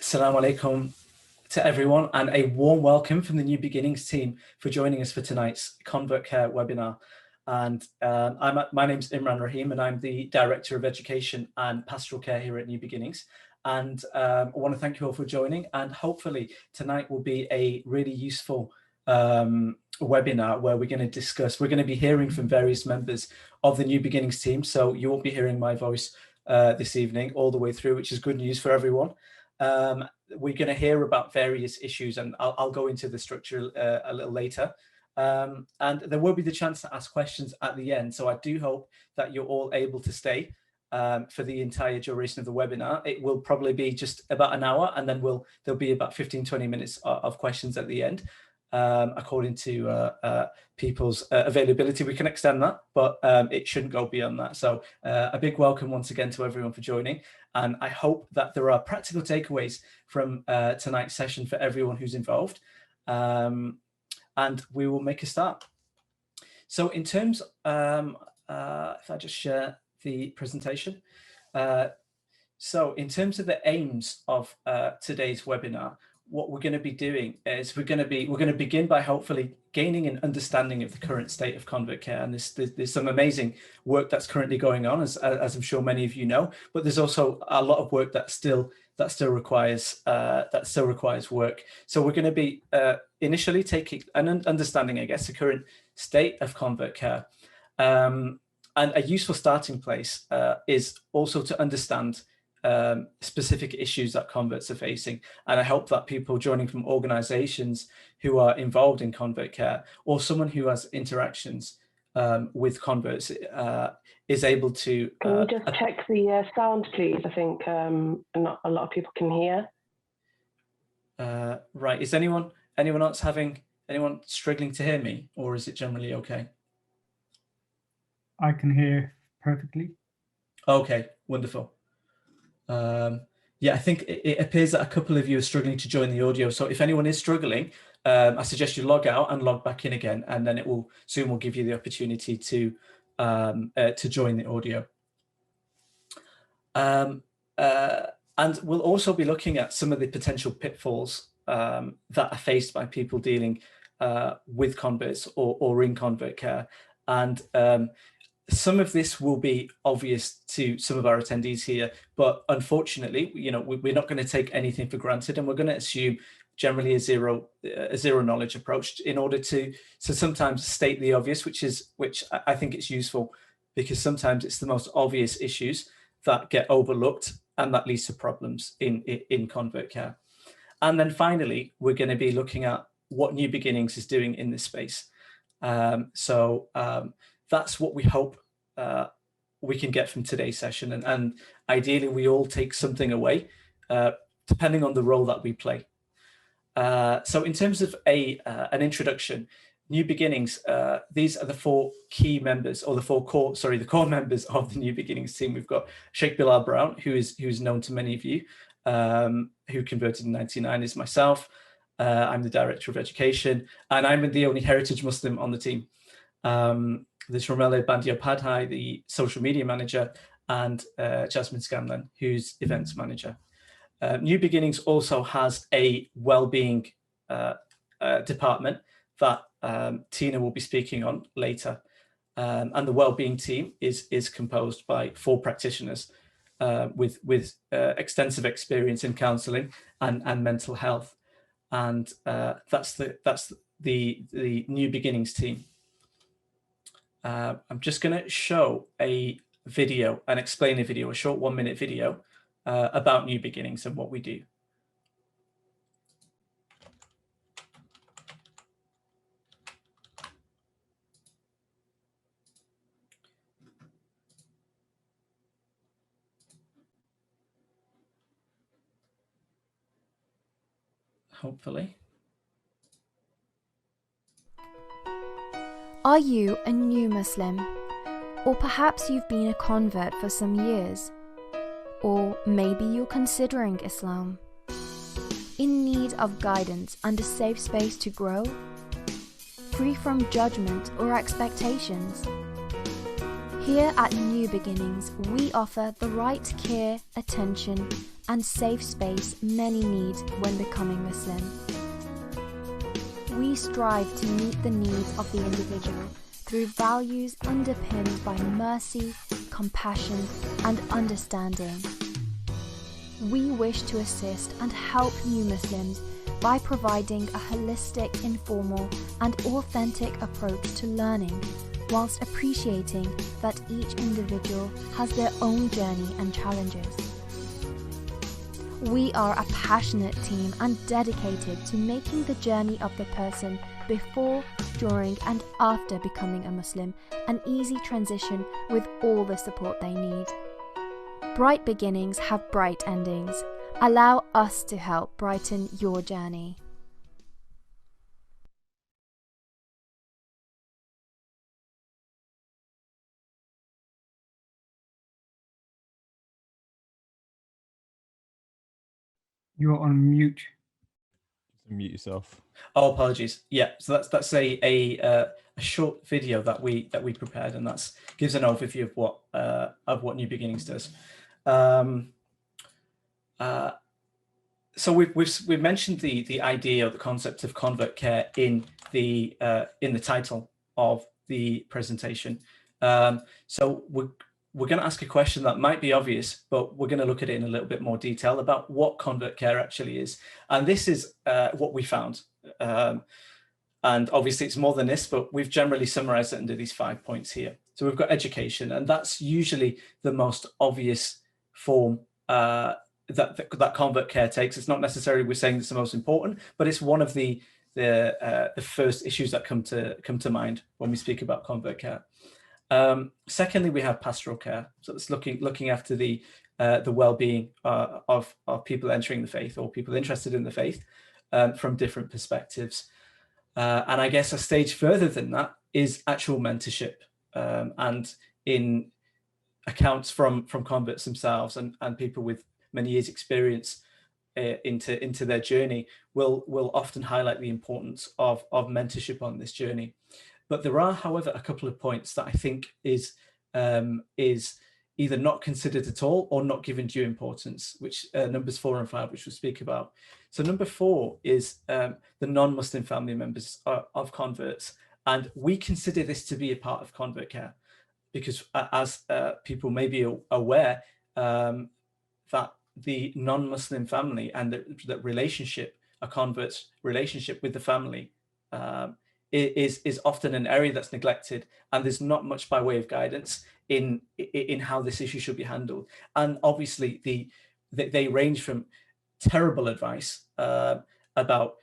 Assalamu alaikum to everyone, and a warm welcome from the New Beginnings team for joining us for tonight's Convert Care webinar. And my name's Imran Rahim, and I'm the Director of Education and Pastoral Care here at New Beginnings. And I want to thank you all for joining, and hopefully tonight will be a really useful webinar where we're going to be hearing from various members of the New Beginnings team. So you won't be hearing my voice this evening all the way through, which is good news for everyone. We're going to hear about various issues, and I'll go into the structure a little later. And there will be the chance to ask questions at the end. So I do hope that you're all able to stay for the entire duration of the webinar. It will probably be just about an hour, and then there'll be about 15-20 minutes of questions at the end. According to people's availability, we can extend that, but it shouldn't go beyond that. So a big welcome once again to everyone for joining. And I hope that there are practical takeaways from tonight's session for everyone who's involved. And we will make a start. So in terms, if I just share the presentation. So in terms of the aims of today's webinar, what we're going to be doing is we're going to begin by hopefully gaining an understanding of the current state of convert care. And there's some amazing work that's currently going on, as I'm sure many of you know, but there's also a lot of work that still requires work. So we're going to be initially taking an understanding, I guess, the current state of convert care. And a useful starting place is also to understand specific issues that converts are facing. And I hope that people joining from organizations who are involved in convert care, or someone who has interactions with converts is able to... Can you just check the sound, please? I think not a lot of people can hear. Right, is anyone struggling to hear me, or is it generally okay? I can hear perfectly. Okay, wonderful. Yeah, I think it appears that a couple of you are struggling to join the audio. So if anyone is struggling, I suggest you log out and log back in again, and then Zoom will give you the opportunity to join the audio. And we'll also be looking at some of the potential pitfalls that are faced by people dealing with converts or in convert care. And some of this will be obvious to some of our attendees here, but unfortunately, we're not going to take anything for granted, and we're going to assume generally a zero knowledge approach in order to sometimes state the obvious, which I think it's useful, because sometimes it's the most obvious issues that get overlooked, and that leads to problems in convert care. And then finally, we're going to be looking at what New Beginnings is doing in this space. That's what we hope we can get from today's session. And ideally, we all take something away, depending on the role that we play. So in terms of an introduction, New Beginnings, these are the four key members, or the core members of the New Beginnings team. We've got Sheikh Bilal Brown, who's known to many of you, who converted in '99, is myself. I'm the Director of Education, and I'm the only heritage Muslim on the team. There's Romele Bandiopadhyay, the social media manager, and Jasmine Scanlon, who's events manager. New Beginnings also has a Wellbeing department that Tina will be speaking on later. And the Wellbeing team is composed by 4 practitioners with extensive experience in counselling and mental health. And that's the New Beginnings team. I'm just going to show a video and explain a video, a short 1-minute video about New Beginnings and what we do. Hopefully. Are you a new Muslim? Or perhaps you've been a convert for some years? Or maybe you're considering Islam? In need of guidance and a safe space to grow? Free from judgment or expectations? Here at New Beginnings, we offer the right care, attention, and safe space many need when becoming Muslim. We strive to meet the needs of the individual through values underpinned by mercy, compassion, and understanding. We wish to assist and help new Muslims by providing a holistic, informal, and authentic approach to learning, whilst appreciating that each individual has their own journey and challenges. We are a passionate team and dedicated to making the journey of the person before, during, and after becoming a Muslim an easy transition with all the support they need. Bright beginnings have bright endings. Allow us to help brighten your journey. You're on mute. Mute yourself. Oh, apologies. Yeah, so that's a short video that we prepared, and that gives an overview of what New Beginnings does. So we've mentioned the idea or the concept of convert care in the title of the presentation. So we're going to ask a question that might be obvious, but we're going to look at it in a little bit more detail about what convert care actually is. And this is what we found. And obviously it's more than this, but we've generally summarized it under these 5 points here. So we've got education, and that's usually the most obvious form that convert care takes. It's not necessarily we're saying it's the most important, but it's one of the first issues that come to mind when we speak about convert care. Secondly, we have pastoral care. So it's looking after the well-being of people entering the faith or people interested in the faith from different perspectives. And I guess a stage further than that is actual mentorship, and in accounts from converts themselves and people with many years experience into their journey will often highlight the importance of mentorship on this journey. But there are, however, a couple of points that I think is either not considered at all or not given due importance, which numbers 4 and 5, which we'll speak about. So number 4 is the non-Muslim family members of converts. And we consider this to be a part of convert care because as people may be aware, that the non-Muslim family and the relationship, a convert's relationship with the family is often an area that's neglected, and there's not much by way of guidance in how this issue should be handled. And obviously they range from terrible advice about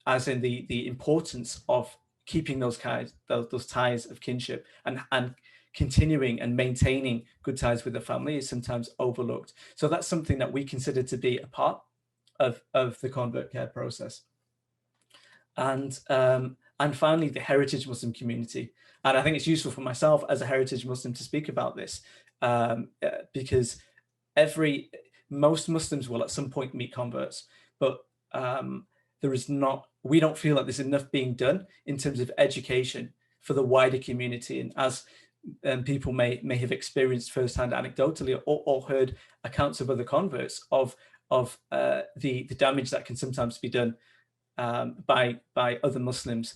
as in the importance of keeping those ties of kinship and continuing and maintaining good ties with the family is sometimes overlooked. So that's something that we consider to be a part of the convert care process. And finally, the heritage Muslim community. And I think it's useful for myself as a heritage Muslim to speak about this because most Muslims will at some point meet converts, but we don't feel like there's enough being done in terms of education for the wider community. And as people may have experienced firsthand anecdotally or heard accounts of other converts of the damage that can sometimes be done by other Muslims.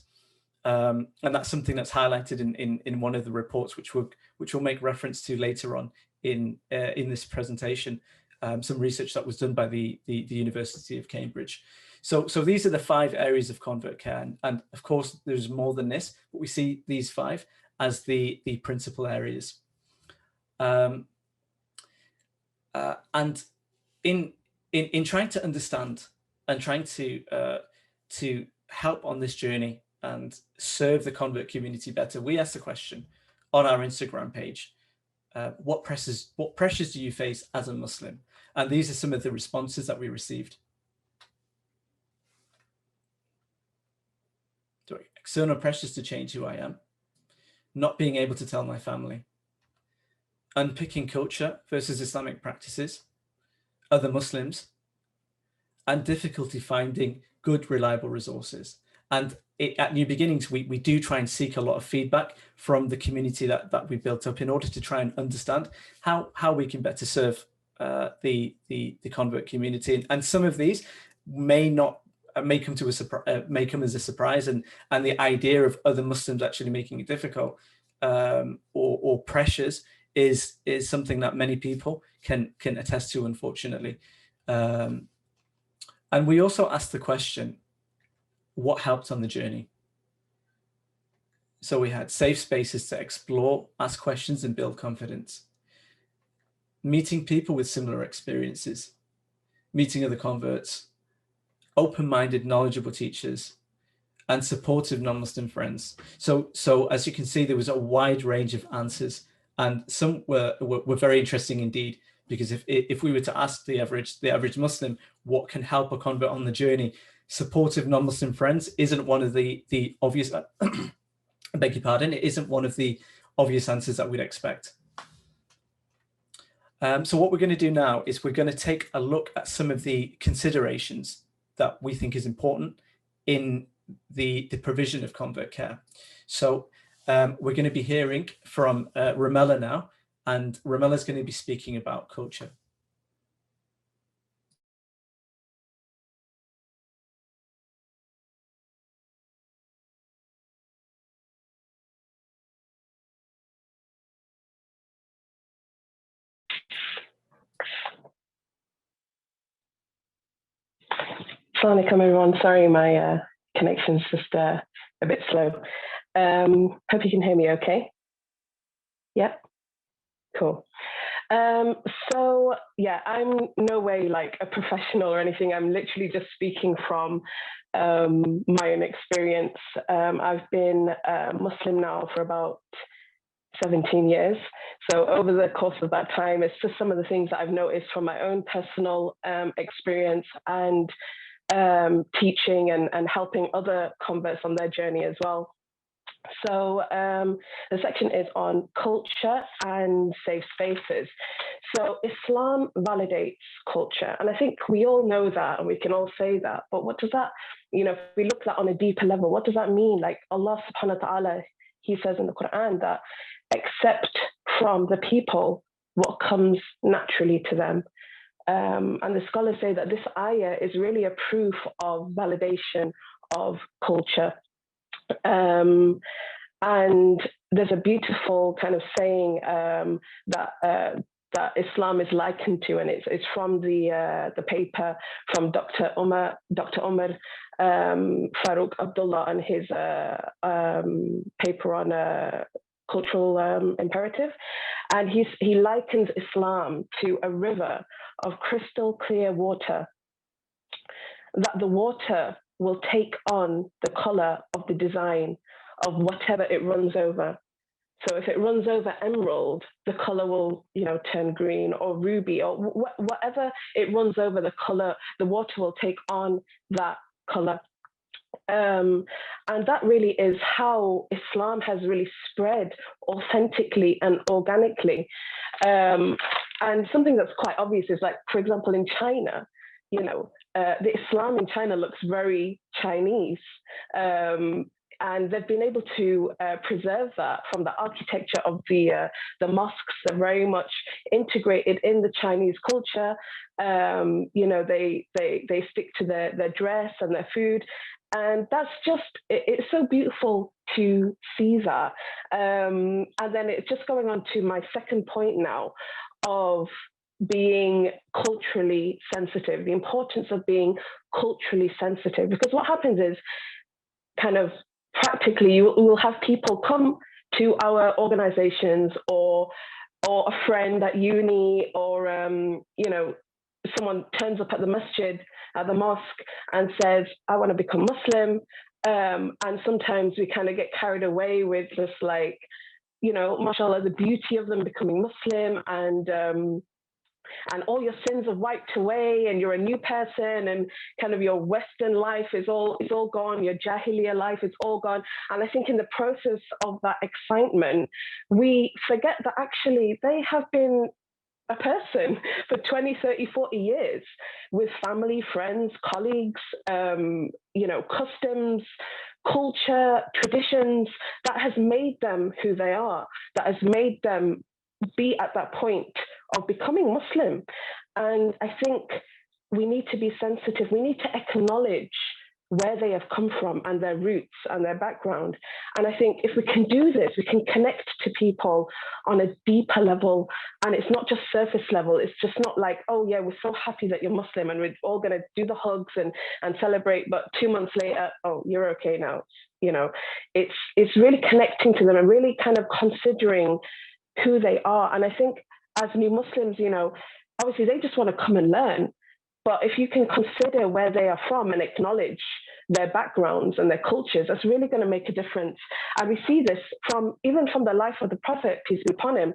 And that's something that's highlighted in one of the reports, which we'll make reference to later on in this presentation, some research that was done by the University of Cambridge. So these are the 5 areas of convert care. And of course, there's more than this, but we see these 5 as the principal areas. And in trying to understand and trying to help on this journey and serve the convert community better, we asked the question on our Instagram page, what pressures do you face as a Muslim? And these are some of the responses that we received. External pressures to change who I am, not being able to tell my family, unpicking culture versus Islamic practices, other Muslims, and difficulty finding good, reliable resources. And at New Beginnings, we do try and seek a lot of feedback from the community that we built up in order to try and understand how we can better serve the convert community. And some of these may come as a surprise, and the idea of other Muslims actually making it difficult or pressures is something that many people can attest to, unfortunately. And we also asked the question, what helped on the journey? So we had safe spaces to explore, ask questions, and build confidence. Meeting people with similar experiences, meeting other converts, open-minded, knowledgeable teachers, and supportive non-Muslim friends. So as you can see, there was a wide range of answers, and some were very interesting indeed, because if we were to ask the average Muslim what can help a convert on the journey, supportive non-Muslim friends isn't one of the obvious, I beg your pardon, it isn't one of the obvious answers that we'd expect. So what we're going to do now is we're going to take a look at some of the considerations that we think is important in the provision of convert care. So we're going to be hearing from Ramella now, and Ramella is going to be speaking about culture. Assalamu alaikum, everyone. Sorry, my connection's just a bit slow. Hope you can hear me okay. Yeah, cool. So yeah, I'm no way like a professional or anything. I'm literally just speaking from my own experience. I've been Muslim now for about 17 years. So over the course of that time, it's just some of the things that I've noticed from my own personal experience and teaching and helping other converts on their journey as well. So the section is on culture and safe spaces. So Islam validates culture, and I think we all know that, and we can all say that, but what does that, if we look at that on a deeper level, what does that mean? Like Allah subhanahu wa ta'ala, he says in the Quran that accept from the people what comes naturally to them. And the scholars say that this ayah is really a proof of validation of culture. And there's a beautiful kind of saying that Islam is likened to, and it's from the paper from Dr. Umar Farooq Abdullah and his paper on cultural imperative, and he likens Islam to a river of crystal clear water, that the water will take on the color of the design of whatever it runs over. So if it runs over emerald, the color will, turn green, or ruby, or whatever it runs over, the color, the water will take on that color. And that really is how Islam has really spread authentically and organically. And something that's quite obvious is, like, for example, in China, the Islam in China looks very Chinese. And they've been able to preserve that from the architecture of the mosques. They're very much integrated in the Chinese culture. They stick to their dress and their food. And that's just, it's so beautiful to see that. And then it's just going on to my second point now of being culturally sensitive, the importance of being culturally sensitive. Because what happens is, kind of practically, you will have people come to our organizations, or a friend at uni, or someone turns up at the masjid, at the mosque, and says, I want to become Muslim. And sometimes we kind of get carried away with just like, mashallah, the beauty of them becoming Muslim, and all your sins are wiped away, and you're a new person, and kind of your Western life is all gone, your Jahiliyyah life is all gone. And I think in the process of that excitement, we forget that actually they have been a person for 20, 30, 40 years with family, friends, colleagues, customs, culture, traditions that has made them who they are, that has made them be at that point of becoming Muslim. And I think we need to be sensitive. We need to acknowledge where they have come from and their roots and their background. And I think if we can do this, we can connect to people on a deeper level. And it's not just surface level. It's just not like, oh yeah, we're so happy that you're Muslim and we're all going to do the hugs and celebrate. But 2 months later, oh, you're okay now. It's really connecting to them and really kind of considering who they are. And I think as new Muslims, obviously they just want to come and learn. But if you can consider where they are from and acknowledge their backgrounds and their cultures, that's really going to make a difference. And we see this even from the life of the Prophet, peace be upon him,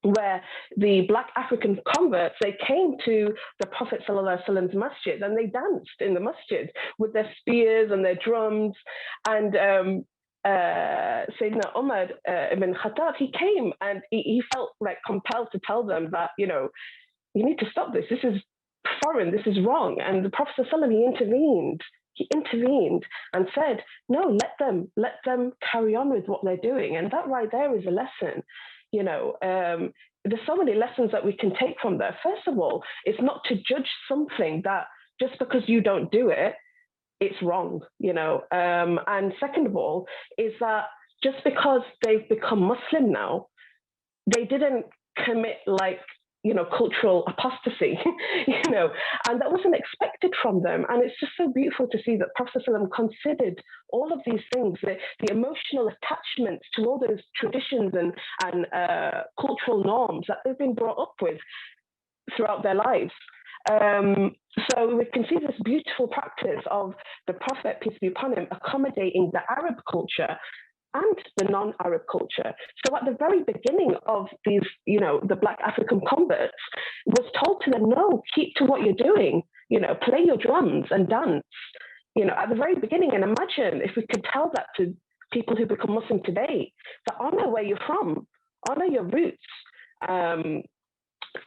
where the Black African converts, they came to the Prophet ﷺ's masjid and they danced in the masjid with their spears and their drums. And Sayyidina Umar ibn Khattab, he came and he felt like compelled to tell them that, you need to stop this. This is foreign, this is wrong. And the Prophet ﷺ, he intervened and said, no, let them carry on with what they're doing. And that right there is a lesson. There's so many lessons that we can take from there. First of all, it's not to judge something that just because you don't do it, it's wrong, and second of all, is that just because they've become Muslim now, they didn't commit cultural apostasy, and that wasn't expected from them. And it's just so beautiful to see that Prophet ﷺ considered all of these things, the emotional attachments to all those traditions and cultural norms that they've been brought up with throughout their lives. So we can see this beautiful practice of the Prophet, peace be upon him, accommodating the Arab culture and the non-Arab culture. So at the very beginning of these, the Black African converts was told to them, no, keep to what you're doing, play your drums and dance, at the very beginning. And imagine if we could tell that to people who become Muslim today, that honor where you're from, honor your roots.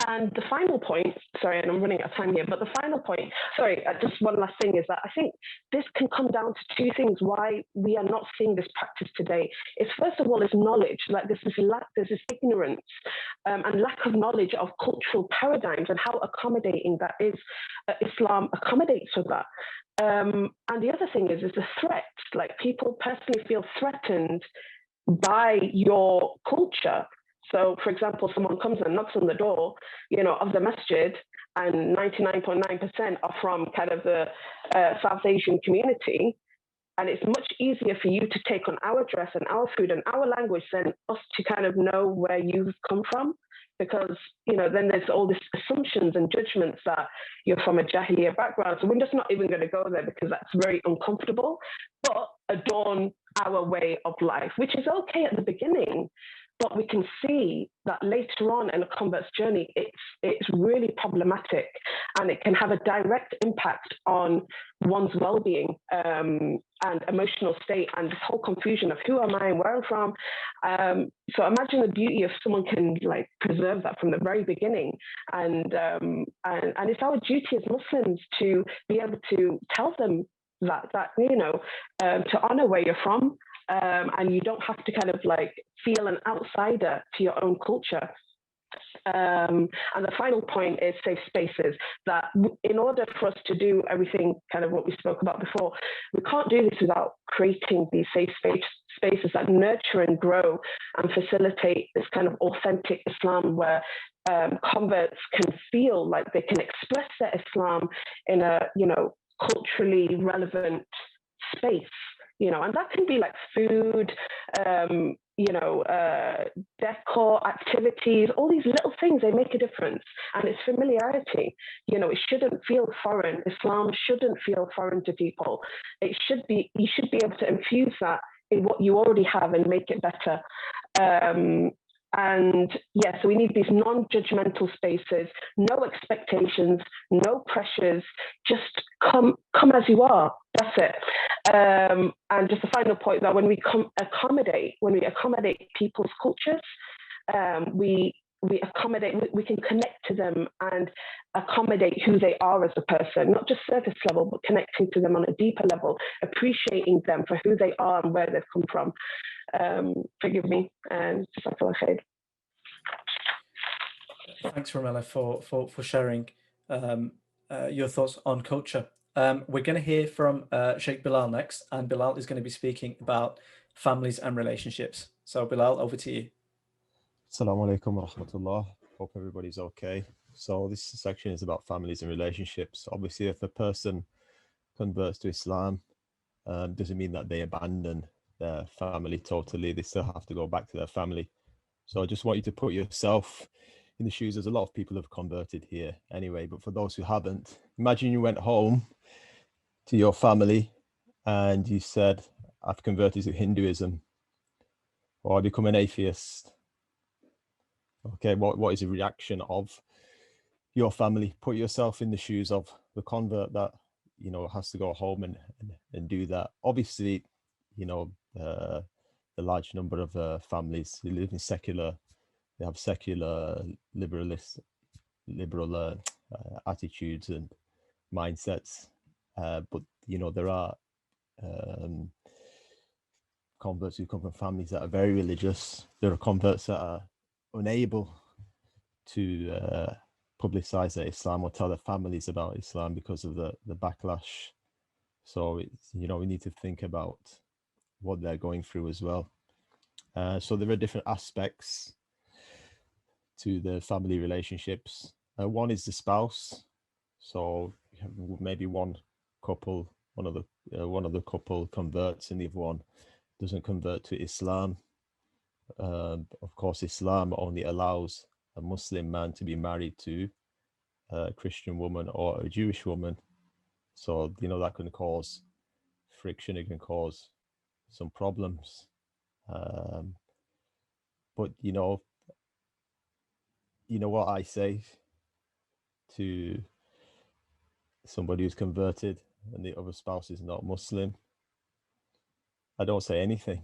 And the final point, sorry, and I'm running out of time here, but the final point, just one last thing, is that I think this can come down to two things why we are not seeing this practice today. Is first of all, is knowledge, like there's this ignorance and lack of knowledge of cultural paradigms and how accommodating that is. Islam accommodates for that. And the other thing is the threat, like people personally feel threatened by your culture. So, for example, someone comes and knocks on the door, of the masjid, and 99.9% are from kind of the South Asian community, and it's much easier for you to take on our dress and our food and our language than us to kind of know where you've come from, because, then there's all these assumptions and judgments that you're from a Jahiliyyah background. So we're just not even going to go there because that's very uncomfortable, but adorn our way of life, which is okay at the beginning. But we can see that later on in a convert's journey, it's really problematic, and it can have a direct impact on one's well-being and emotional state, and this whole confusion of who am I and where I'm from. So imagine the beauty if someone can preserve that from the very beginning, and it's our duty as Muslims to be able to tell them that to honor where you're from. And you don't have to kind of feel an outsider to your own culture. And the final point is safe spaces, that in order for us to do everything kind of what we spoke about before, we can't do this without creating these safe spaces that nurture and grow and facilitate this kind of authentic Islam where converts can feel like they can express their Islam in a, culturally relevant space. And that can be like food, decor, activities, all these little things, they make a difference. And it's familiarity. It shouldn't feel foreign. Islam shouldn't feel foreign to people. You should be able to infuse that in what you already have and make it better. So we need these non-judgmental spaces, no expectations, no pressures, just come as you are. That's it. And just a final point, that when we accommodate people's cultures, we we accommodate, we can connect to them and accommodate who they are as a person, not just surface level, but connecting to them on a deeper level, appreciating them for who they are and where they've come from. Forgive me, and thanks, Romella, for sharing your thoughts on culture. We're going to hear from Sheikh Bilal next, and Bilal is going to be speaking about families and relationships. So Bilal, over to you. Assalamu alaikum wa rahmatullah. Hope everybody's okay. So this section is about families and relationships. Obviously, if a person converts to Islam, doesn't mean that they abandon their family totally. They still have to go back to their family. So I just want you to put yourself in the shoes. There's a lot of people who have converted here anyway, but for those who haven't, imagine you went home to your family and you said, I've converted to Hinduism, or I become an atheist. Okay, what is the reaction of your family? Put yourself in the shoes of the convert that, you know, has to go home and do that. Obviously, you know, the large number of families who live in secular, they have secular liberal attitudes and mindsets. But, you know, there are converts who come from families that are very religious. There are converts that are unable to publicize their Islam or tell their families about Islam because of the backlash. So it's, you know, we need to think about what they're going through as well. So there are different aspects to the family relationships. One is the spouse. So maybe one of the couple converts and the other one doesn't convert to Islam. Of course, Islam only allows a Muslim man to be married to a Christian woman or a Jewish woman. So, you know, that can cause friction, it can cause some problems. But, you know what I say to somebody who's converted and the other spouse is not Muslim? I don't say anything.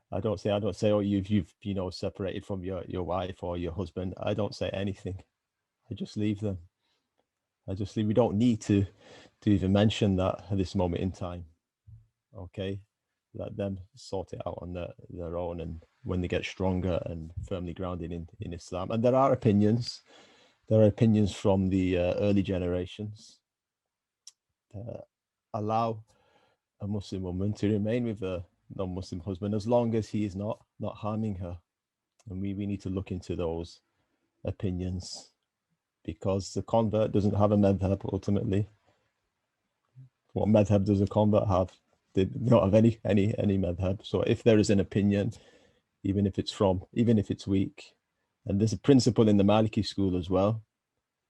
I don't say, oh, you've you know, separated from your wife or your husband. I don't say anything. I just leave them. We don't need to even mention that at this moment in time. Okay, let them sort it out on their own, and when they get stronger and firmly grounded in Islam. And there are opinions from the early generations allow a Muslim woman to remain with a non-Muslim husband as long as he is not harming her. And we need to look into those opinions, because the convert doesn't have a madhab ultimately. What madhab does a convert have? They don't have any madhab. So if there is an opinion, even if it's weak, and there's a principle in the Maliki school as well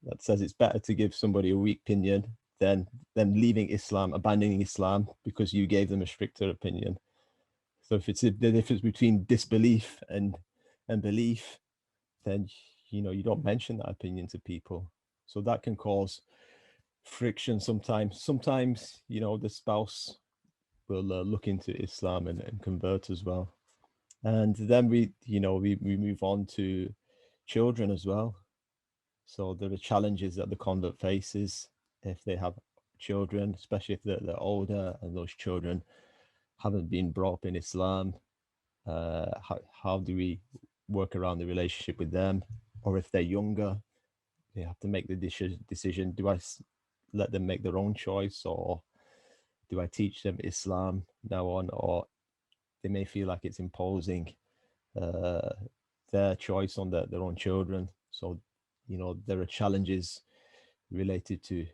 that says it's better to give somebody a weak opinion than them leaving Islam, abandoning Islam because you gave them a stricter opinion. So if it's the difference between disbelief and belief, then, you know, you don't mention that opinion to people. So that can cause friction sometimes. Sometimes, you know, the spouse will look into Islam and convert as well. And then we move on to children as well. So there are challenges that the convert faces if they have children, especially if they're older and those children haven't been brought up in Islam. How do we work around the relationship with them? Or if they're younger, they have to make the decision. Do I let them make their own choice, or do I teach them Islam now on? Or they may feel like it's imposing their choice on their own children. So, you know, there are challenges related to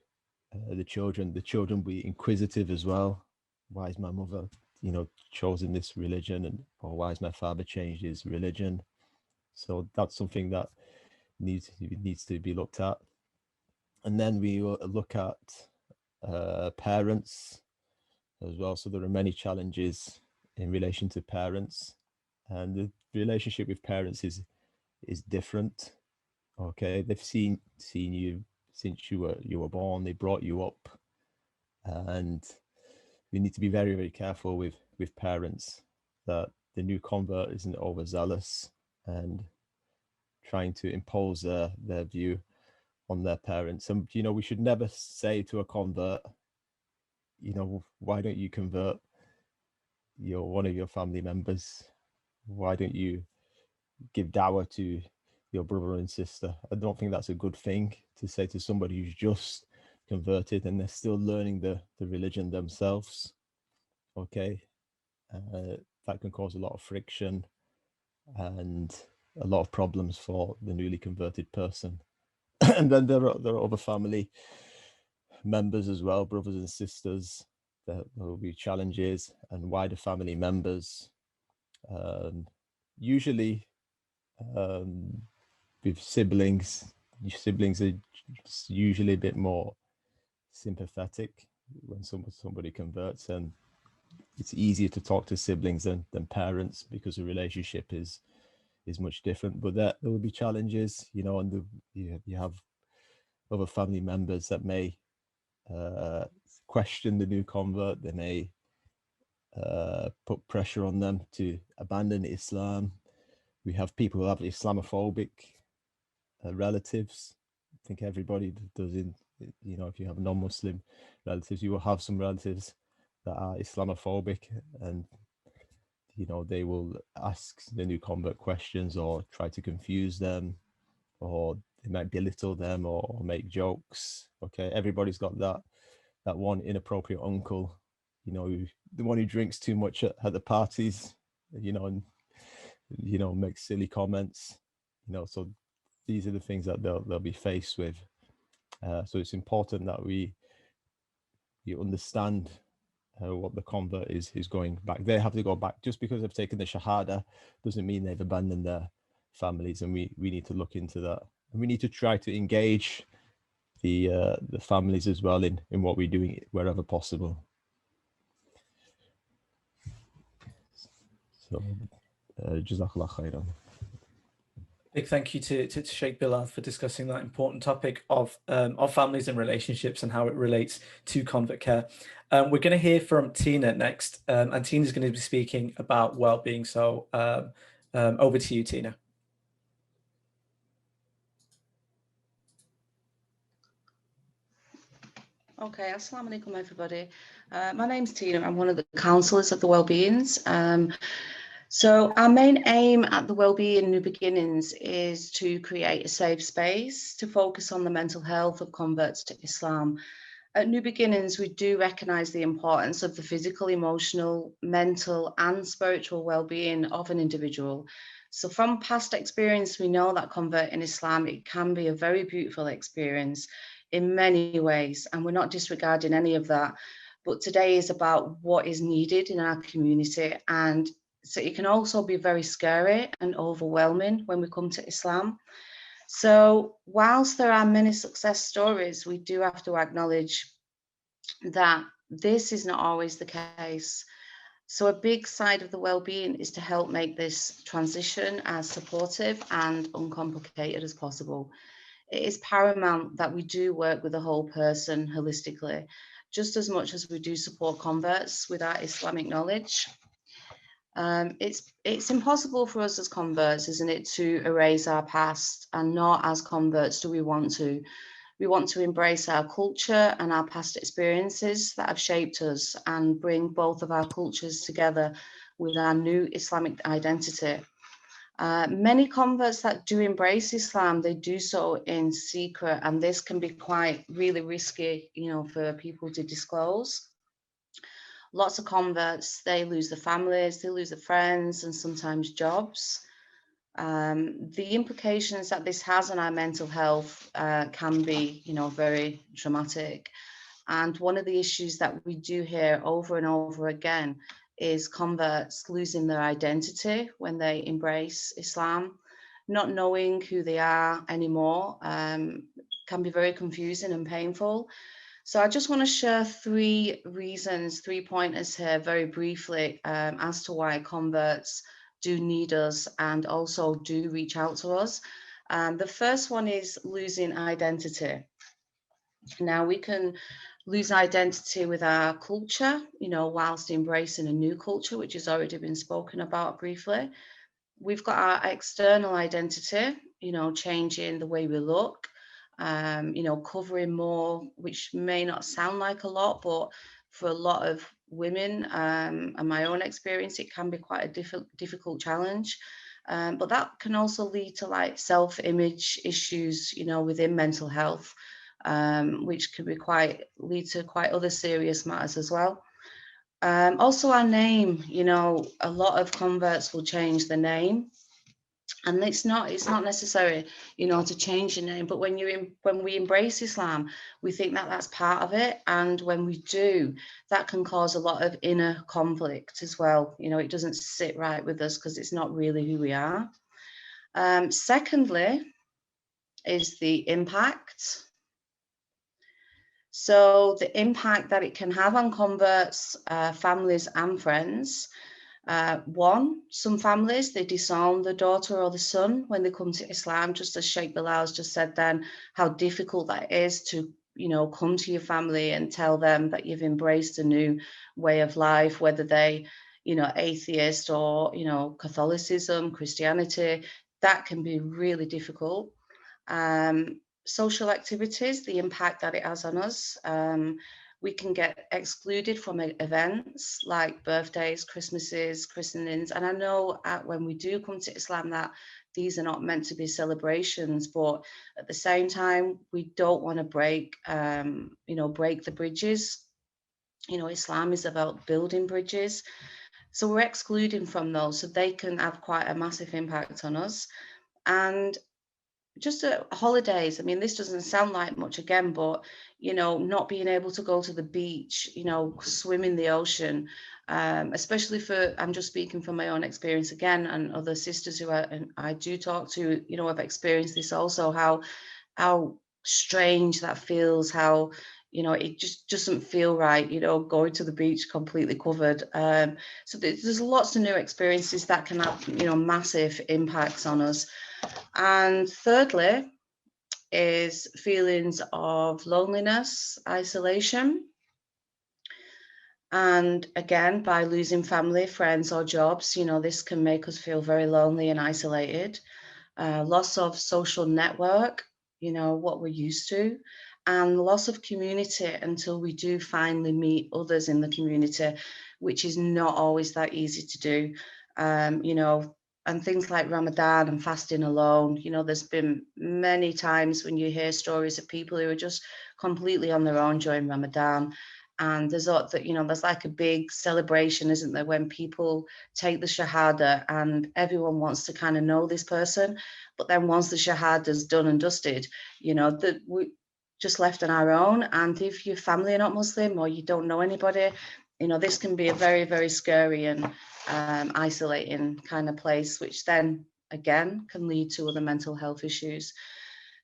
the children. The children will be inquisitive as well. Why is my mother, you know, chosen this religion, or why has my father changed his religion? So that's something that needs to be looked at. And then we will look at parents as well. So there are many challenges in relation to parents, and the relationship with parents is different. Okay, they've seen you since you were born. They brought you up, and we need to be very, very careful with parents that the new convert isn't overzealous and trying to impose their view on their parents. And, you know, we should never say to a convert, you know, why don't you convert one of your family members? Why don't you give dawah to your brother and sister? I don't think that's a good thing to say to somebody who's just converted and they're still learning the religion themselves. Okay, that can cause a lot of friction and a lot of problems for the newly converted person. And then there are other family members as well, brothers and sisters. There will be challenges, and wider family members. Usually with siblings are usually a bit more sympathetic when somebody converts, and it's easier to talk to siblings than parents because the relationship is much different. But there will be challenges, you know, and you have other family members that may question the new convert. They may put pressure on them to abandon Islam. We have people who have Islamophobic relatives. I think everybody does. You know, if you have non-Muslim relatives, you will have some relatives that are Islamophobic, and you know, they will ask the new convert questions or try to confuse them, or they might belittle them or make jokes. Okay, everybody's got that one inappropriate uncle, you know, the one who drinks too much at the parties, you know, and you know, makes silly comments, you know. So these are the things that they'll be faced with. So it's important that you understand what the convert is going back. They have to go back. Just because they've taken the Shahada doesn't mean they've abandoned their families, and we need to look into that. And we need to try to engage the families as well in what we're doing wherever possible. So, Jazakallah khairan. Big thank you to Sheikh Bilal for discussing that important topic of families and relationships and how it relates to convert care. We're going to hear from Tina next, and Tina's going to be speaking about well-being. So over to you, Tina. Okay, assalamu alaikum everybody. My name's Tina. I'm one of the counsellors of the Wellbeings. So our main aim at the Wellbeing New Beginnings is to create a safe space to focus on the mental health of converts to Islam. At New Beginnings, we do recognise the importance of the physical, emotional, mental and spiritual well-being of an individual. So from past experience, we know that converting Islam, it can be a very beautiful experience in many ways, and we're not disregarding any of that. But today is about what is needed in our community, and so it can also be very scary and overwhelming when we come to Islam. So whilst there are many success stories, we do have to acknowledge that this is not always the case. So a big side of the well-being is to help make this transition as supportive and uncomplicated as possible. It is paramount that we do work with the whole person holistically, just as much as we do support converts with our Islamic knowledge. It's impossible for us as converts, isn't it, to erase our past, and not as converts do we want to. We want to embrace our culture and our past experiences that have shaped us and bring both of our cultures together with our new Islamic identity. Many converts that do embrace Islam, they do so in secret, and this can be quite really risky, you know, for people to disclose. Lots of converts, they lose their families, they lose their friends, and sometimes jobs. The implications that this has on our mental health can be, you know, very dramatic. And one of the issues that we do hear over and over again is converts losing their identity when they embrace Islam. Not knowing who they are anymore can be very confusing and painful. So I just want to share 3 reasons, 3 pointers here very briefly as to why converts do need us and also do reach out to us. The first one is losing identity. Now, we can lose identity with our culture, you know, whilst embracing a new culture, which has already been spoken about briefly. We've got our external identity, you know, changing the way we look, you know, covering more, which may not sound like a lot, but for a lot of women, and my own experience, it can be quite a difficult challenge. But that can also lead to like self-image issues, you know, within mental health, which can be lead to quite other serious matters as well. Also our name, you know, a lot of converts will change the name, and it's not necessary, you know, to change your name, but when we embrace Islam, we think that that's part of it, and when we do, that can cause a lot of inner conflict as well. You know, it doesn't sit right with us because it's not really who we are. Secondly is the impact. So the impact that it can have on converts, families and friends. One, some families, they disown the daughter or the son when they come to Islam, just as Sheikh Bilal's just said then, how difficult that is to, you know, come to your family and tell them that you've embraced a new way of life, whether they, you know, atheist or, you know, Catholicism, Christianity, that can be really difficult. Social activities, the impact that it has on us. We can get excluded from events like birthdays, Christmases, christenings. And I know when we do come to Islam that these are not meant to be celebrations, but at the same time, we don't want to break the bridges. You know, Islam is about building bridges. So we're excluding from those, so they can have quite a massive impact on us. And just holidays, I mean, this doesn't sound like much again, but, you know, not being able to go to the beach, you know, swim in the ocean, especially I'm just speaking from my own experience again, and other sisters who I do talk to, you know, have experienced this also, how strange that feels, how, you know, it just doesn't feel right, you know, going to the beach completely covered. So there's lots of new experiences that can have, you know, massive impacts on us. And thirdly is feelings of loneliness, isolation. And again, by losing family, friends, or jobs, you know, this can make us feel very lonely and isolated. Loss of social network, you know, what we're used to, and loss of community until we do finally meet others in the community, which is not always that easy to do. You know, and things like Ramadan and fasting alone, you know, there's been many times when you hear stories of people who are just completely on their own during Ramadan. And there's like a big celebration, isn't there, when people take the Shahada and everyone wants to kind of know this person. But then once the Shahada's done and dusted, you know, that we just left on our own. And if your family are not Muslim or you don't know anybody, you know, this can be a very, very scary and isolating kind of place, which then again can lead to other mental health issues.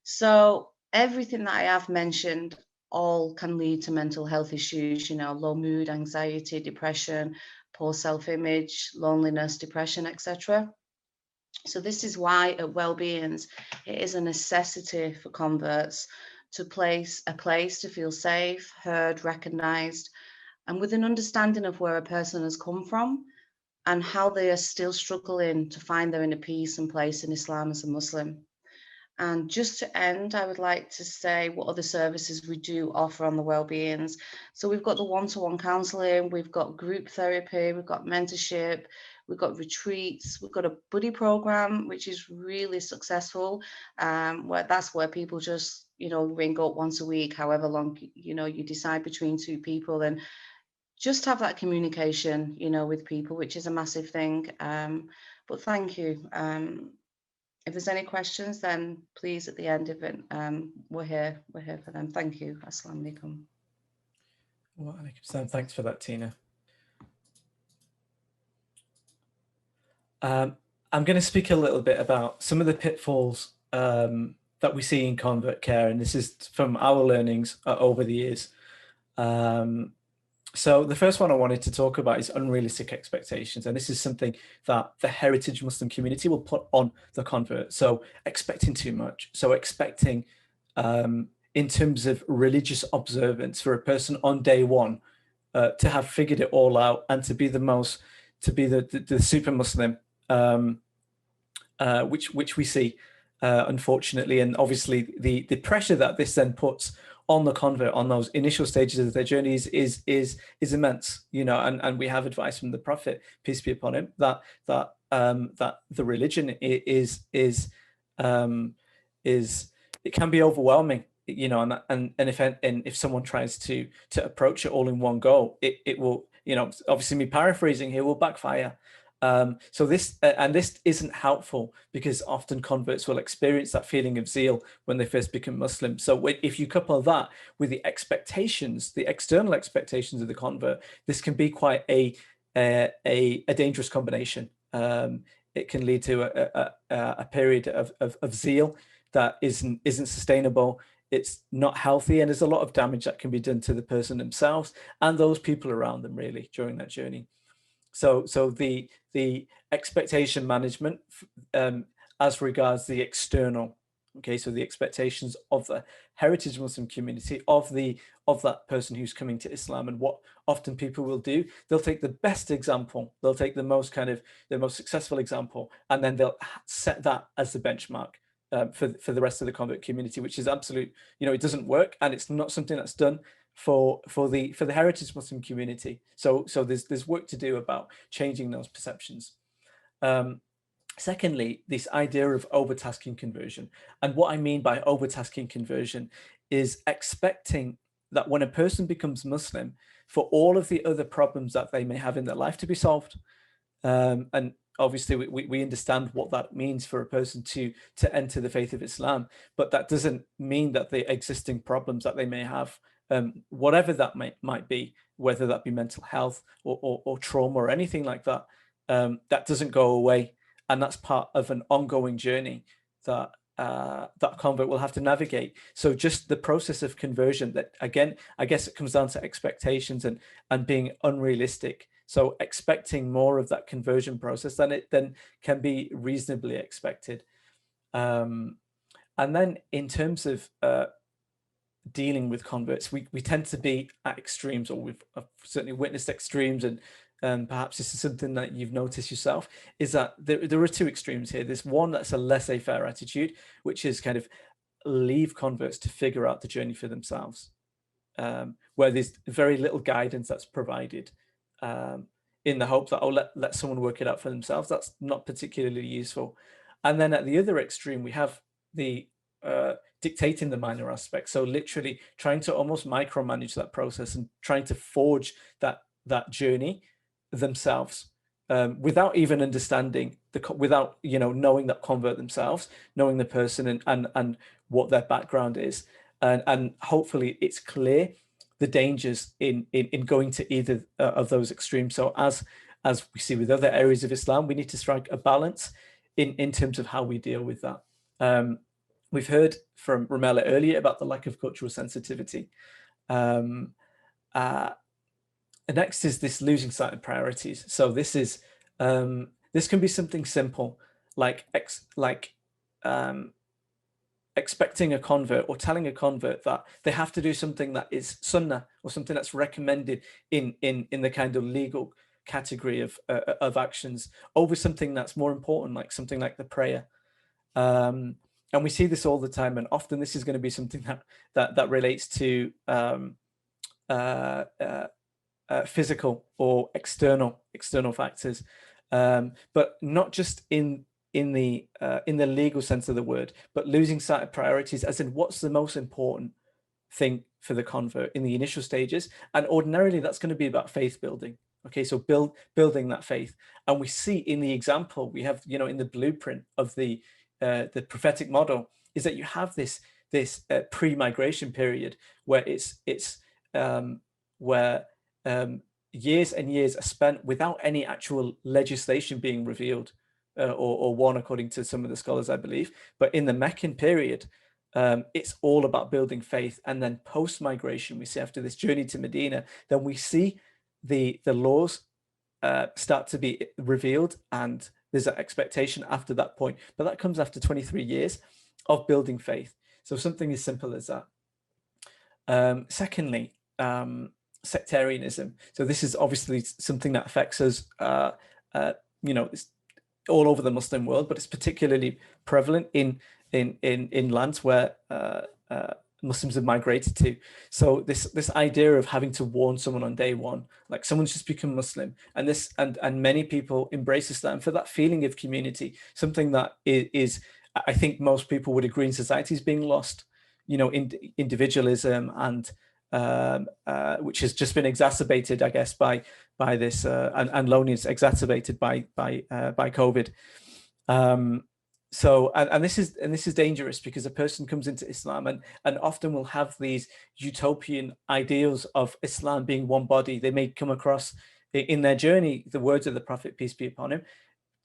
So everything that I have mentioned all can lead to mental health issues, you know, low mood, anxiety, depression, poor self-image, loneliness, depression, etc. So this is why at Wellbeings, it is a necessity for converts to place a place to feel safe, heard, recognized, and with an understanding of where a person has come from and how they are still struggling to find their inner peace and place in Islam as a Muslim. And just to end, I would like to say what other services we do offer on the Wellbeings. So we've got the one-to-one counselling, we've got group therapy, we've got mentorship, we've got retreats, we've got a buddy program, which is really successful, where people just, you know, ring up once a week, however long, you know, you decide between two people, and just have that communication, you know, with people, which is a massive thing. But thank you. If there's any questions, then please at the end of it, we're here for them. Thank you. Assalamu alaikum. Wa alaikum salam. Thanks for that, Tina. I'm going to speak a little bit about some of the pitfalls that we see in convert care, and this is from our learnings over the years. So the first one I wanted to talk about is unrealistic expectations. And this is something that the heritage Muslim community will put on the convert. So expecting too much. So expecting in terms of religious observance for a person on day one to have figured it all out and to be the super Muslim, which we see. unfortunately, and obviously the pressure that this then puts on the convert on those initial stages of their journeys is immense, you know. And we have advice from the Prophet, peace be upon him, that the religion is it can be overwhelming, you know, and if someone tries to approach it all in one go, it will, you know, obviously me paraphrasing here, will backfire. So this isn't helpful, because often converts will experience that feeling of zeal when they first become Muslim. So if you couple that with the expectations, the external expectations of the convert, this can be quite a dangerous combination. It can lead to a period of zeal that isn't sustainable. It's not healthy, and there's a lot of damage that can be done to the person themselves and those people around them, really, during that journey. So the expectation management as regards the external, okay, so the expectations of the heritage Muslim community, of that person who's coming to Islam, and what often people will do, they'll take the best example, they'll take the most successful example, and then they'll set that as the benchmark for the rest of the convert community, which is absolute, you know, it doesn't work, and it's not something that's done for the heritage Muslim community. So there's work to do about changing those perceptions. Secondly, this idea of overtasking conversion. And what I mean by overtasking conversion is expecting that when a person becomes Muslim, for all of the other problems that they may have in their life to be solved. And obviously we understand what that means for a person to enter the faith of Islam, but that doesn't mean that the existing problems that they may have, whatever that might be, whether that be mental health or trauma or anything like that, that doesn't go away. And that's part of an ongoing journey that that convert will have to navigate. So just the process of conversion, that again, I guess it comes down to expectations and being unrealistic. So expecting more of that conversion process than can be reasonably expected. And then in terms of dealing with converts, we tend to be at extremes, or I've certainly witnessed extremes, and perhaps this is something that you've noticed yourself, is that there are two extremes here. There's one that's a laissez-faire attitude, which is kind of leave converts to figure out the journey for themselves, where there's very little guidance that's provided, in the hope that, oh, let someone work it out for themselves. That's not particularly useful. And then at the other extreme, we have the dictating the minor aspects. So literally trying to almost micromanage that process and trying to forge that journey themselves, without even understanding without, you know, knowing that convert themselves, knowing the person and what their background is, and hopefully it's clear the dangers in going to either of those extremes. So as we see with other areas of Islam, we need to strike a balance in terms of how we deal with that. We've heard from Ramela earlier about the lack of cultural sensitivity. Next is this losing sight of priorities. So this is this can be something simple, like expecting a convert or telling a convert that they have to do something that is sunnah, or something that's recommended in the kind of legal category of actions, over something that's more important, like something like the prayer. And we see this all the time, and often this is going to be something that relates to physical or external factors, but not just in the legal sense of the word, but losing sight of priorities, as in what's the most important thing for the convert in the initial stages. And ordinarily that's going to be about faith building. Okay, so building that faith. And we see in the example we have, you know, in the blueprint of the prophetic model, is that you have this pre-migration period where it's where years and years are spent without any actual legislation being revealed, or one, according to some of the scholars, I believe. But in the Meccan period, it's all about building faith. And then post-migration, we see after this journey to Medina, then we see the laws start to be revealed, and there's an expectation after that point. But that comes after 23 years of building faith. So something as simple as that. Secondly, sectarianism. So this is obviously something that affects us, you know, it's all over the Muslim world, but it's particularly prevalent in in lands where Muslims have migrated to. So this idea of having to warn someone on day one, like someone's just become Muslim, and many people embrace Islam for that feeling of community, something that is I think most people would agree in society is being lost. Individualism and which has just been exacerbated, I guess, by this and loneliness exacerbated by COVID. So this is dangerous, because a person comes into Islam and often will have these utopian ideals of Islam being one body. They may come across in their journey the words of the Prophet, peace be upon him,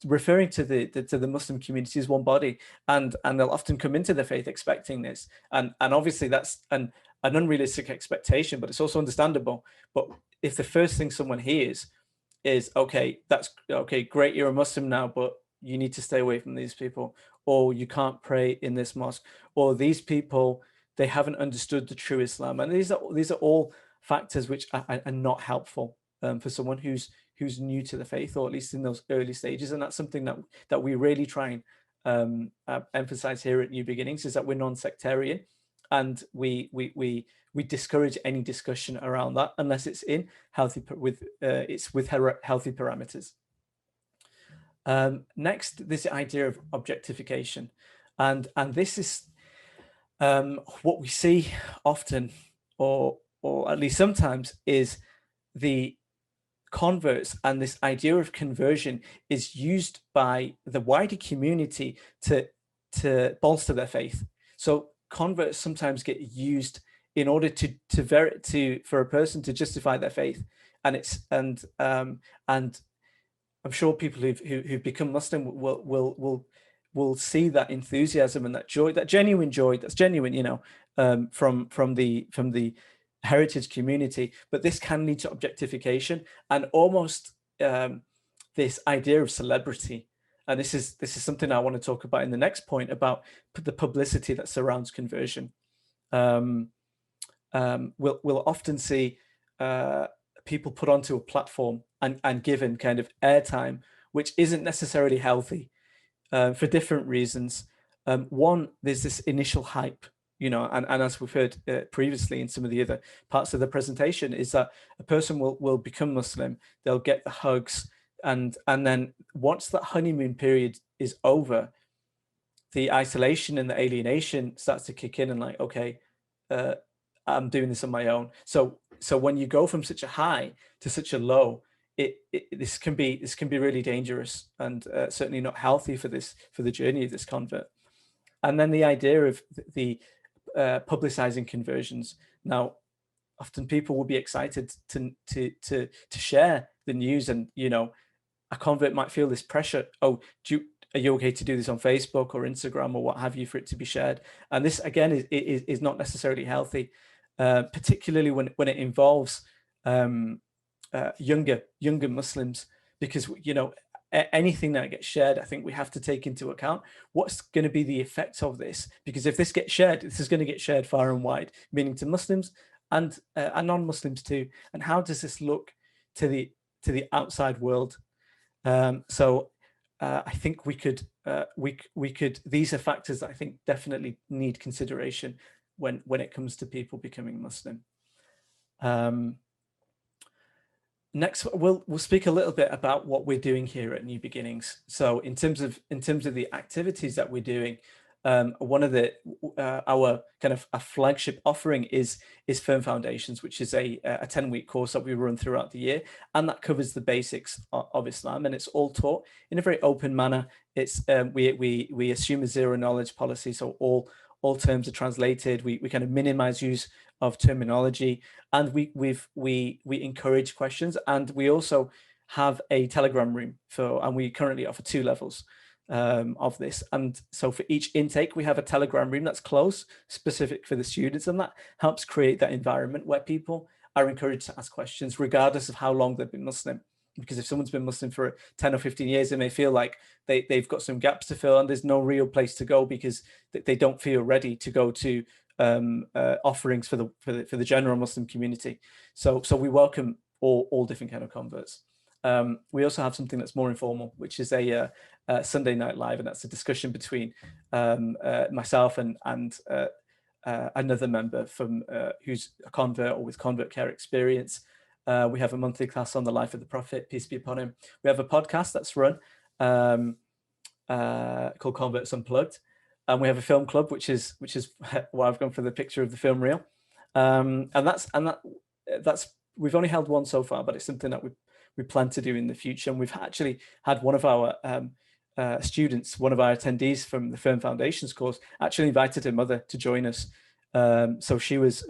referring to the Muslim community as one body, and they'll often come into the faith expecting this, and obviously that's an unrealistic expectation, but it's also understandable. But if the first thing someone hears is, okay, that's okay, great, you're a Muslim now, but you need to stay away from these people, or you can't pray in this mosque, or these people, they haven't understood the true Islam, and these are all factors which are not helpful for someone who's new to the faith, or at least in those early stages. And that's something that we really try and emphasize here at New Beginnings, is that we're non-sectarian, and we discourage any discussion around that unless it's in healthy with healthy parameters. Next, this idea of objectification, and this is what we see often, or at least sometimes, is the converts, and this idea of conversion is used by the wider community to bolster their faith. So converts sometimes get used in order for a person to justify their faith, and I'm sure people who've become Muslim will see that enthusiasm and that joy, that genuine joy, that's genuine, from the heritage community. But this can lead to objectification and almost this idea of celebrity. And this is something I want to talk about in the next point, about the publicity that surrounds conversion. We'll often see people put onto a platform and given kind of airtime, which isn't necessarily healthy for different reasons. One, there's this initial hype, and as we've heard previously in some of the other parts of the presentation, is that a person will become Muslim, they'll get the hugs, and then once that honeymoon period is over, the isolation and the alienation starts to kick in, and like, okay, I'm doing this on my own. So when you go from such a high to such a low, this can be really dangerous, and certainly not healthy for the journey of this convert. And then the idea of the publicizing conversions. Now, often people will be excited to share the news, and a convert might feel this pressure. Oh, are you okay to do this on Facebook or Instagram or what have you, for it to be shared? And this again is not necessarily healthy, particularly when it involves younger Muslims, because anything that gets shared, I think we have to take into account what's going to be the effect of this, because if this gets shared, this is going to get shared far and wide, meaning to Muslims and non-Muslims too. And how does this look to the outside world? So I think we could these are factors that I think definitely need consideration when it comes to people becoming Muslim. Next, we'll speak a little bit about what we're doing here at New Beginnings. So in terms of the activities that we're doing, one of our kind of a flagship offering is Firm Foundations, which is a 10-week course that we run throughout the year, and that covers the basics of Islam, and it's all taught in a very open manner. It's we assume a zero knowledge policy, so all terms are translated. We kind of minimize use of terminology, and we encourage questions, and we also have a Telegram room and we currently offer 2 levels of this. And so for each intake, we have a Telegram room that's closed, specific for the students, and that helps create that environment where people are encouraged to ask questions regardless of how long they've been Muslim. Because if someone's been Muslim for 10 or 15 years, they may feel like they've got some gaps to fill, and there's no real place to go because they don't feel ready to go to offerings for the general Muslim community. So we welcome all different kind of converts. we also have something that's more informal, which is a Sunday Night Live, and that's a discussion between myself and another member from who's a convert or with convert care experience. We have a monthly class on the life of the Prophet, peace be upon him. We have a podcast that's run called Converts Unplugged, and we have a film club, which is why I've gone for the picture of the film reel, and that's we've only held one so far, but it's something that we plan to do in the future. And we've actually had one of our students, one of our attendees from the Firm Foundations course, actually invited her mother to join us. So she was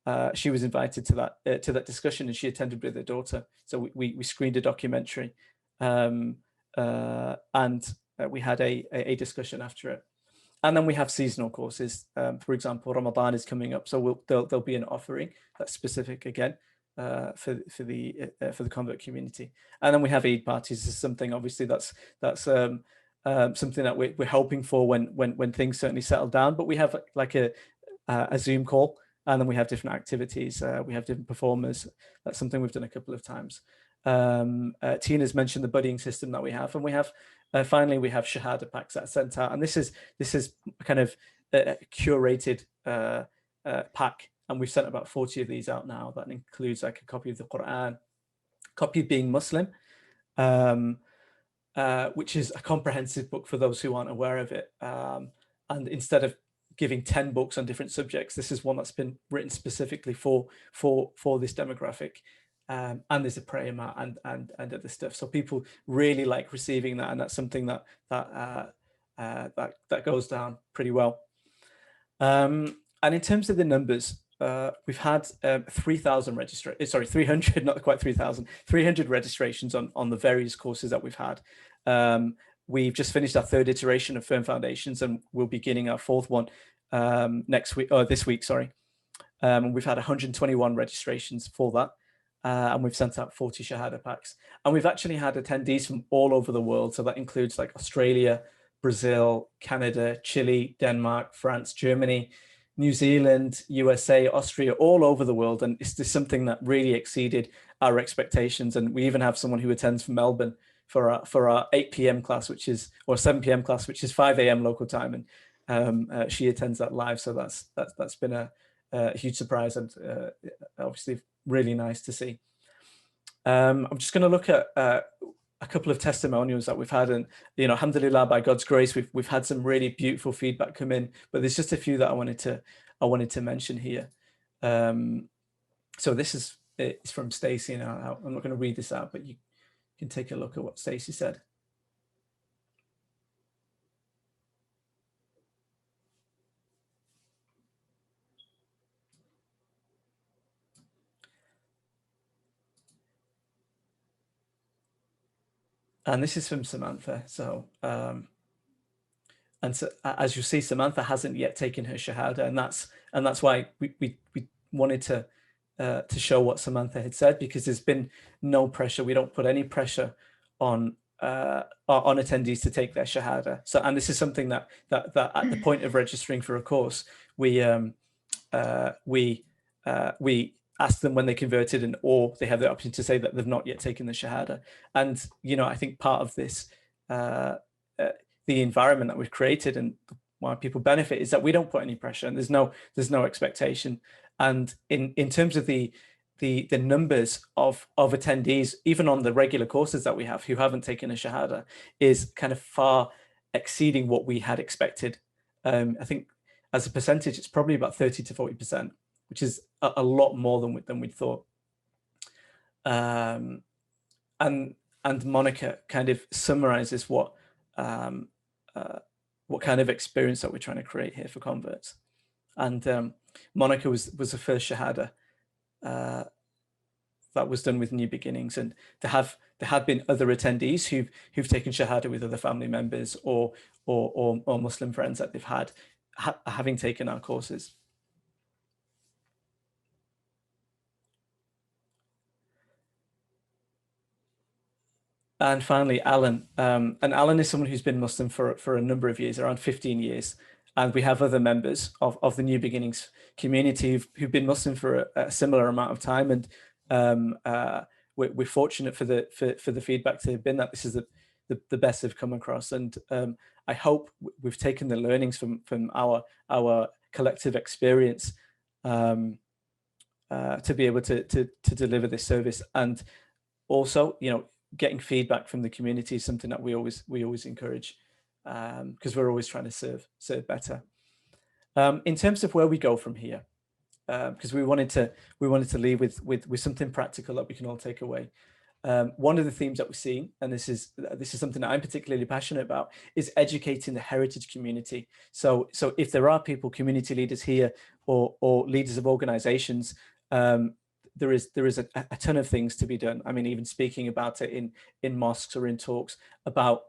invited to that discussion, and she attended with her daughter. So we screened a documentary, and we had a discussion after it. And then we have seasonal courses. For example, Ramadan is coming up, so there'll be an offering that's specific again for the convert community. And then we have Eid parties. This is something obviously that's something that we're hoping for when things certainly settle down. But we have like a Zoom call, and then we have different activities. We have different performers. That's something we've done a couple of times. Tina's mentioned the buddying system that we have, and we have finally we have Shahada packs that are sent out, and this is kind of a curated pack, and we've sent about 40 of these out now. That includes like a copy of the Quran, copy of Being Muslim, which is a comprehensive book for those who aren't aware of it. And instead of giving 10 books on different subjects, this is one that's been written specifically for this demographic. And there's a prayer mat and other stuff. So people really like receiving that, and that's something that goes down pretty well. And in terms of the numbers, we've had 300, not quite 3,000, 300 registrations on the various courses that we've had. We've just finished our third iteration of Firm Foundations, and we'll be beginning our fourth one this week, sorry. We've had 121 registrations for that. And we've sent out 40 Shahada packs. And we've actually had attendees from all over the world. So that includes like Australia, Brazil, Canada, Chile, Denmark, France, Germany, New Zealand, USA, Austria, all over the world. And it's just something that really exceeded our expectations. And we even have someone who attends from Melbourne for our 8 p.m. class, or 7 p.m. class, which is 5 a.m. local time. And she attends that live. So that's been a huge surprise, and obviously really nice to see. I'm just going to look at a couple of testimonials that we've had, and alhamdulillah, by God's grace, we've had some really beautiful feedback come in, but there's just a few that I wanted to mention here. So this is from Stacey, and I'm not going to read this out, but you can take a look at what Stacey said. And this is from Samantha. So, and so as you see, Samantha hasn't yet taken her Shahada, and that's why we wanted to show what Samantha had said, because there's been no pressure. We don't put any pressure on attendees to take their Shahada. So, and this is something that at the point of registering for a course, we ask them when they converted, or they have the option to say that they've not yet taken the Shahada. And, I think part of this, the environment that we've created and why people benefit is that we don't put any pressure, and there's no expectation. And in terms of the numbers of attendees, even on the regular courses that we have who haven't taken a Shahada, is kind of far exceeding what we had expected. I think as a percentage, it's probably about 30 to 40%. Which is a lot more than we'd thought. And Monica kind of summarizes what kind of experience that we're trying to create here for converts. And Monica was the first Shahada that was done with New Beginnings, and there have been other attendees who've taken Shahada with other family members or Muslim friends that they've had having taken our courses. And finally, Alan. And Alan is someone who's been Muslim for a number of years, around 15 years. And we have other members of the New Beginnings community who've been Muslim for a similar amount of time. And we're fortunate for the feedback to have been that this is the best they've come across. And I hope we've taken the learnings from our collective experience to be able to deliver this service. And also, getting feedback from the community is something that we always encourage, because we're always trying to serve better. In terms of where we go from here, because we wanted to leave with something practical that we can all take away. One of the themes that we're seeing, and this is something that I'm particularly passionate about, is educating the heritage community. So if there are people, community leaders here, or leaders of organizations, there is a ton of things to be done. I mean, even speaking about it in mosques or in talks about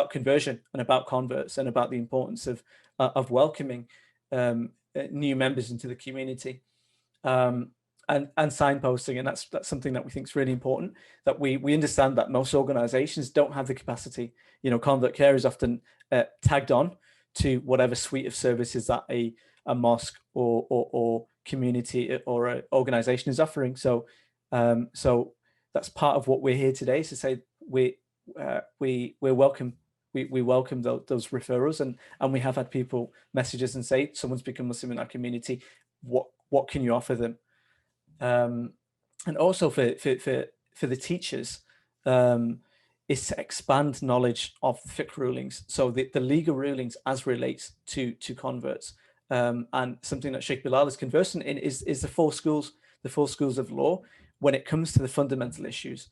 conversion and about converts and about the importance of welcoming new members into the community, and signposting. And that's something that we think is really important, that we understand that most organizations don't have the capacity. Convert care is often tagged on to whatever suite of services that a mosque or community or an organization is offering. So that's part of what we're here today, is to say we welcome those referrals, and we have had people message us and say, someone's become Muslim in our community, what can you offer them? And also for the teachers, is to expand knowledge of fiqh rulings, so the legal rulings as relates to converts. And something that Sheikh Bilal is conversant in is the four schools of law when it comes to the fundamental issues.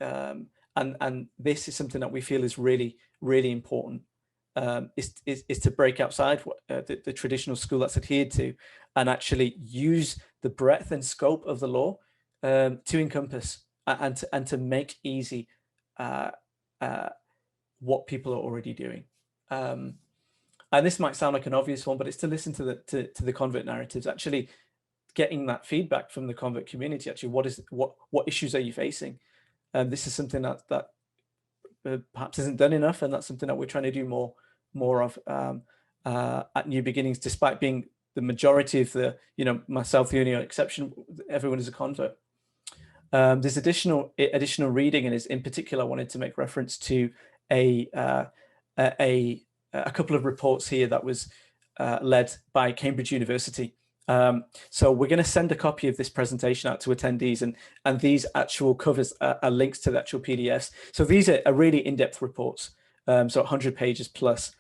And this is something that we feel is really, really important, is to break outside the traditional school that's adhered to, and actually use the breadth and scope of the law to encompass and to make easy what people are already doing. And this might sound like an obvious one, but it's to listen to the convert narratives, actually getting that feedback from the convert community. Actually, what issues are you facing? This is something that perhaps isn't done enough, and that's something that we're trying to do more of at New Beginnings, despite being the majority of the, myself the only exception, everyone is a convert. There's additional reading, and in particular I wanted to make reference to a couple of reports here that was led by Cambridge University. So we're going to send a copy of this presentation out to attendees, and these actual covers are links to the actual PDFs. So these are really in-depth reports, so 100 pages plus.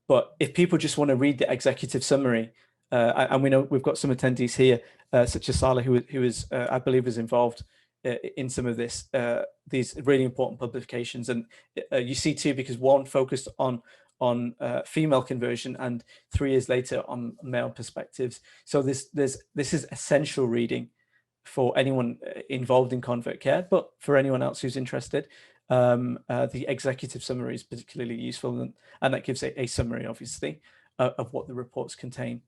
But if people just want to read the executive summary, and we know we've got some attendees here, such as Salah, who is I believe is involved in some of these really important publications. And you see two, because one focused on female conversion, and 3 years later on male perspectives. So this is essential reading for anyone involved in convert care, but for anyone else who's interested, the executive summary is particularly useful, and that gives a summary, obviously, of what the reports contain.